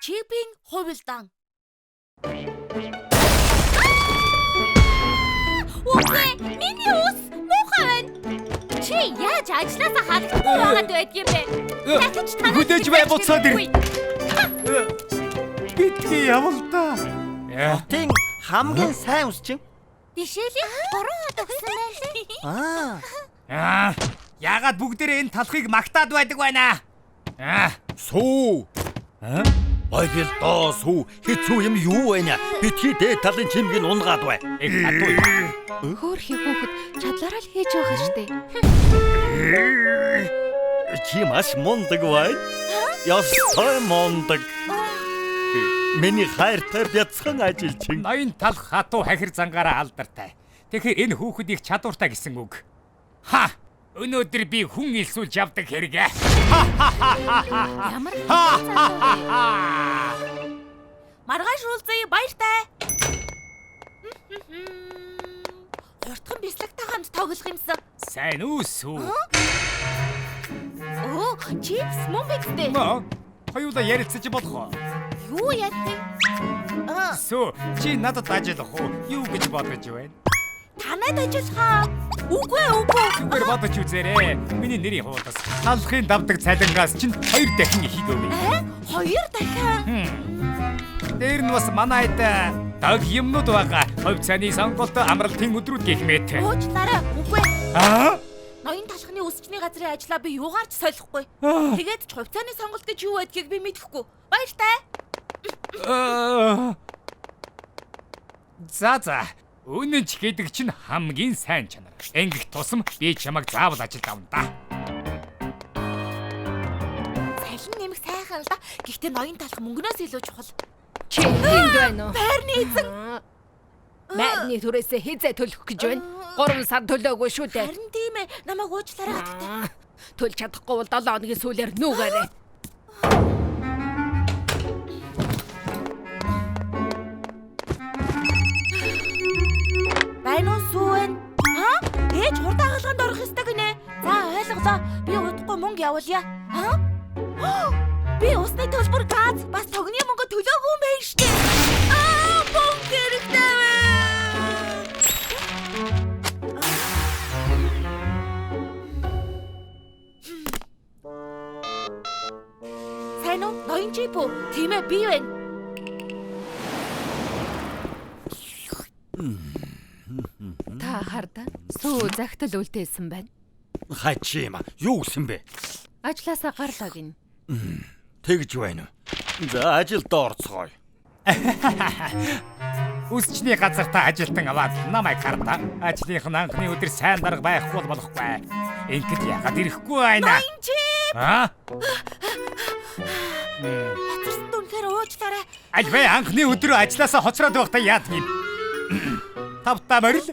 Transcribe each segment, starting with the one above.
Чипийн хувилдаан. Үгүй, миний ус муухай байна. Чи яаж ажилласаа халагдахгүй байгаад байдгийм бэ? Дахиж танаас Хүлээж бай буцаад ир. Битгий явалдаа. Хотын хамгийн сайн ус чинь. Бишээлийн 3 хот өгсөн байлээ. Яагаад бүгдээрээ энэ талхыг магтаад байдаг байна? Сүү. Байвал доо сүү. Хэцүү юм юу вэ? Битгий дээд талын чимгийг унгаад бай. Хөөрхий хүүхэд чадлаараа л хийж байгаа штэ. Чи маш мундаг бай. Ястай мундаг. Миний хайртай бяцхан ажилчин. Ноён талх хатуу хахир зангаараа алдартай. Тэгэхээр энэ хүүхэд их чадвартай гэсэн үг. Ха! Өнөөдөр би хүн илсүүлж явдаг хэрэг. Ямар маргааш уулзъя баяртай. Хурдхан бислэгтэй хамт тоглох юмсан. Сайн үсүү. Оо, чипс мөн бигтэй. Хоёулаа ярилцаж болох уу? Юу яах вэ? Сүү, чи надад ажиллах уу? Юу гэж бодож байна? Танад ажиллахаа. Үгүй. Зүгээр бодож үзээрэй. Миний нэрийн хуудас. Талхын давдаг цалингаас чинь 2 дахин их өгье. 2 дахин. Дээр нь бас манайд даг юмнууд байгаа. Хувь цааны сонголт амралтын өдрүүд гэх мэт. Уучлаарай. Үгүй. Ноён талхны үсчний газрын ажлаа би юугаарч солихгүй. Тэгээд ч хувьцааны сонголт гэж юу байдгийг би мэдэхгүй. Баяртай. За. Үнэн ч гэдэг чинь хамгийн сайн чанар. Ингэх тусам би чамайг заавал ажилд авна да. Цалин нэмэх сайхан л да. Гэхдээ ноён талх мөнгнөөс илүү чухал. Чи энд байна уу? Байрны эзэн. Майдны түрээсээ хизээ төлөх гэж байна. 3 сар төлөөгүй шүү дээ. Харин тийм ээ. Намайг уучлаарай гадтай. Төлж чадахгүй бол 7 хоногийн сүүлээр нүгээрэй. Байна уу сүүн? Ээж хурдан хаалганд орох ёстой гинэ. За ойлголоо. Би удахгүй мөнгө явуулъя. Би усны төлбөр газ бас тогны мөнгө төлөөгүй юм байна штэ. Мөнгө хэрэгтэй вэ? Сайн уу? Ноён чип үү? Тийм ээ, би байна. Та хардаа сүү захтал үлдээсэн байна. Хачи юм. Юу гэсэн бэ? Ажлаасаа гарлаа гин. Тэгж байна уу? За ажилд орцгоё. Үсчний газартаа ажилтан аваад намайг хардаа. Ажлынх нь анхны өдөр сайн дарга байхгүй болохгүй. Ингээд яагаад ирэхгүй байна? Ноён чип. Хоцорсон дүнхээр уучлаарай. Альбай анхны өдөр ажилласаа хоцроод байхдаа яадаг юм? Тавтаа морил.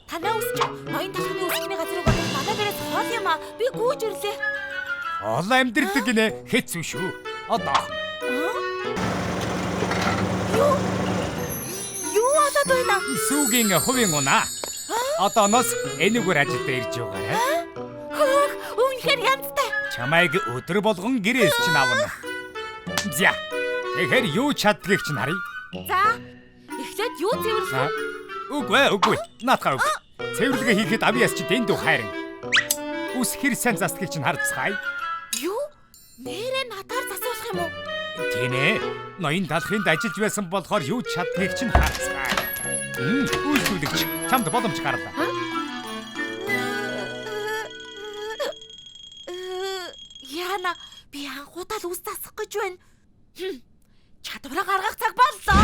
Танаа үсч ноён талхны үсчний газар руу гарах манай гэрээс хоол юм аа. Би гүйж ирлээ. Хоол амьдрдаг гинэ хэцүү шүү. Одоо. Юу болоод байна? Сүүгийн хувийн унаа. Одооноос энэгээр ажилдаа ирж байгаарай. Үнэхээр янзтай. Чамайг өдөр болгон гэрээс чинь авна. За. Тэгэхээр юу чаддгийг чинь харъя. За. Эхлээд юу цэвэрлэх вэ? Үгүй. Наатахаар үг. Цэвэрлэгээ хийхэд авьяас чи дэндүү хайрна. Үс хэр сайн застгийг чинь харцгаая. Юу? Нэрээ надаар засуулах юм уу? Тийм ээ. Ноён талхынд ажиллаж байсан болохоор юу чаддгийг чинь харцгаая. Үйлдвэрлэгч чамд боломж гарлаа. Яна, би анхудаа л үс засах гэж байна. Чадвараа гаргах цаг боллоо.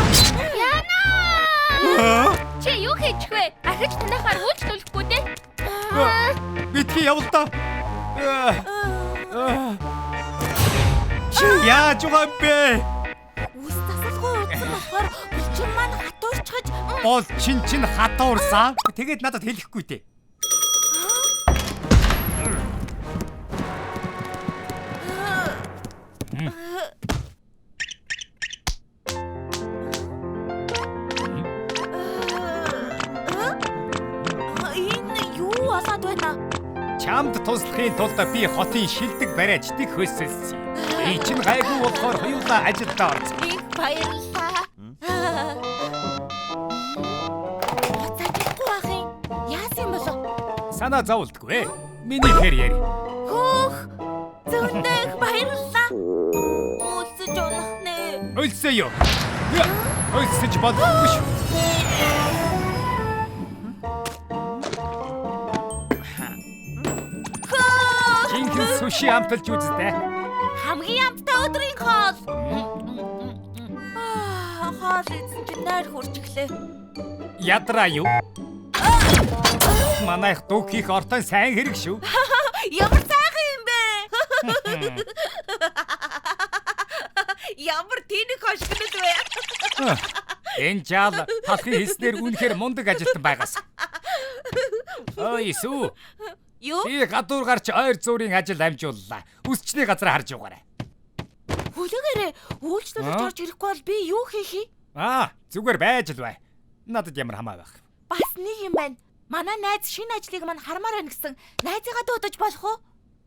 Яна! Чи юу хийж вэ? Ахиж танахаар үйлчлүүлэхгүй дээ. Битгий явалдаа. Чи яаж байгаа юм бэ? Үс засалгүй утсан болохоор булчин маань хатуурчгаж. Бол чин хатуурсан. Тэгээд надад хэлэхгүй дээ. Энэ юу болоод байна? Чамд туслахын тулд би хотын шилдэг бариач дэх хөсөлсөн. Би чинь гайгүй болохоор хоёулаа ажилдаа орсон. Их баярлалаа. Цаашгүй ахын. Яасан юм болов? Санаа зовлтгүй. Миний карьер. Хөөх. Зөндөө их баярлалаа. Уулзаж унах нэ. Өлсөө юу? Өлсөж болохгүй шүү. Чингис суши амталж үзтээ. Хамгийн амттай өдрийн хоол. Хоол идсэн чинь найр хурж иглээ. Ядраа юу? Манайх дуг хийх ортон сайн хэрэг шүү. Ямар сайхан юм бэ? Ямар тэнэг хошигнод вэ? Энэ жаал талхын хийснээр үнэхээр мундаг ажилтан байгаас. Ой сүү. Юу? Би гадуур гарч ойр зүрийн ажил амжууллаа. Үсчний газар харж яваарай. Хүлээгээрээ үйлчлүүлж орж ирэхгүй бол би юу хийх юм? Зүгээр байж л бай. Надад ямар хамаа байх. Бас нэг юм байна. Манай найз шинэ ажлыг мань хармаар байна гэсэн. Найзыгаа дуудаж болох уу?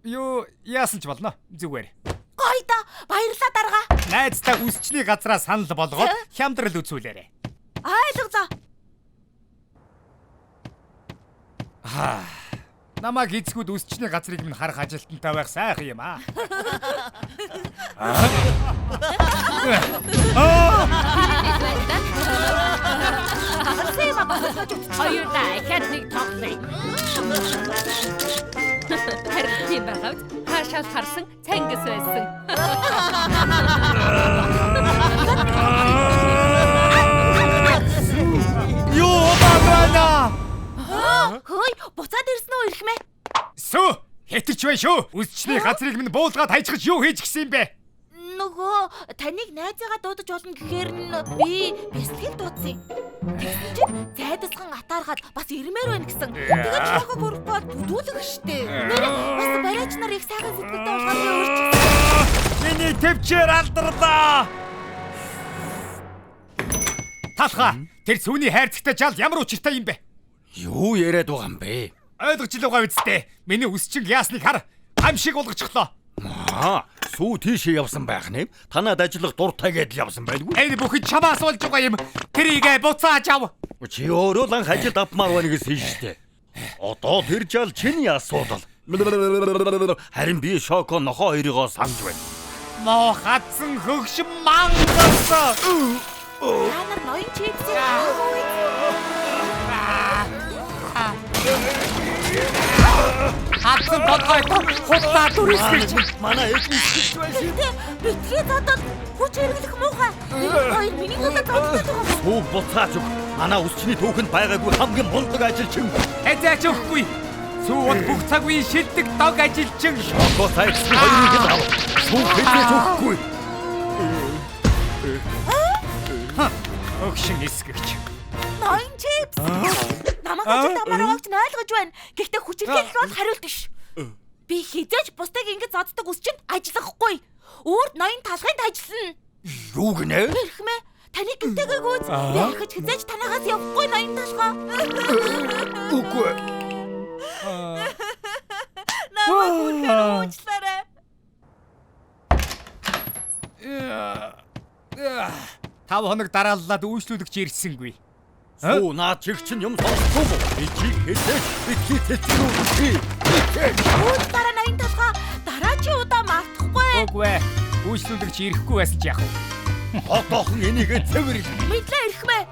Юу яасан ч болно. Зүгээр. Гоё да. Баярлалаа дарга. Найзтай үсчний газараа санал болгоод хямдрал үзүүлээрэй. Ойлголоо. Намайг эзгүүд үсчний газрыг минь харах ажилтнтай байх сайхан юм аа. Хоёулаа ихэд нэг тоглоё. Харин тийм байгаад хаашаа харсан цангис байсан. Юу багана? Хөөе, буцаад ирсэн үү ирхмээ? Сүү, хэтэрч бай шүү. Үсчний газрыг минь буулгаад хайчгаж юу хийж гисэн юм бэ? Нөгөө таныг найзыгаа дуудаж болно гэхээр би бэлтгэл дуудсан. Тэгсэн чинь зайдасхан атаархаад бас ирмээр байна гэсэн. Тэгээд шоко бүрхбол бүдүүлэх штэ. Нэрээ бас бариач нар их сайхан сэтгэлтэй болохоор өөрч. Миний төвчээр алдарлаа. Талха, тэр сүүний хайрцагтай жал ямар учиртай юм бэ? Юу яриад байгаа юм бэ? Ойлгож л байгаа үсттэй. Миний үсчин яасныг хар. Хам шиг болгочихлоо. Сүү тийшээ явсан байх нэм. Танад ажиллах дуртай гэдэл явсан байлгүй. Энэ бүхэн чамаас болж байгаа юм. Тэрийг буцааж ав. Чи өөрөө л анх ажилд авмаар байна гэсэн штэ. Одоо тэр жал чиний асуудал. Харин би шоко нохоо хоёроо санаж байна. Моо хатсан хөгшин мангасаа. Та нар ноён чипсээ хатсан бодгой хутлаа дүрсгэж. Манай эцэг байсан. битгий зодод хүч хэрэглэх муухай. Энэ хоёр миний удаа зодод байгаа. Сүү буцаач өг. Манай үсчний түүхэнд байгаагүй хамгийн мундаг ажилчин. Эзээч өгөхгүй. Сүүд бүх цаг үеийн шилдэг дог ажилчин. Шоко тайцсан хоёрыг л ав. Сүү хэвлэж өгөхгүй. Өгшин эсгэгч. Ноён чипс. Намайг ажилд амаараач нь ойлгож байна. Гэхдээ хүч хэрэглэх бол хариулт биш. Би хизээч бусдыг ингэж зоддог үс чинь ажиллахгүй. Өөрт ноён талхынд ажиллана. Юу гинэ? Ирхмээ. Таны гинтэйг үз. Би ахиж хизээч танаагаас явахгүй ноён талхаа. Үгүй. Намайг үнээр уучлаарай. 5 хоног дарааллаад үйлчлүүлэгч ирсэнгүй. Сүү наа чиг чинь юм сонсохгүй юу? Би чиг хэлээ. Би хэлчихгүй. Ууч дараа ноён талхаа дараа чи удаа мартахгүй. Үгүй ээ. Үйлчлүүлэгч ирэхгүй байсан ч яах вэ? Хотоохон энийгээ цэвэр. Мэдлээ ирхмээ.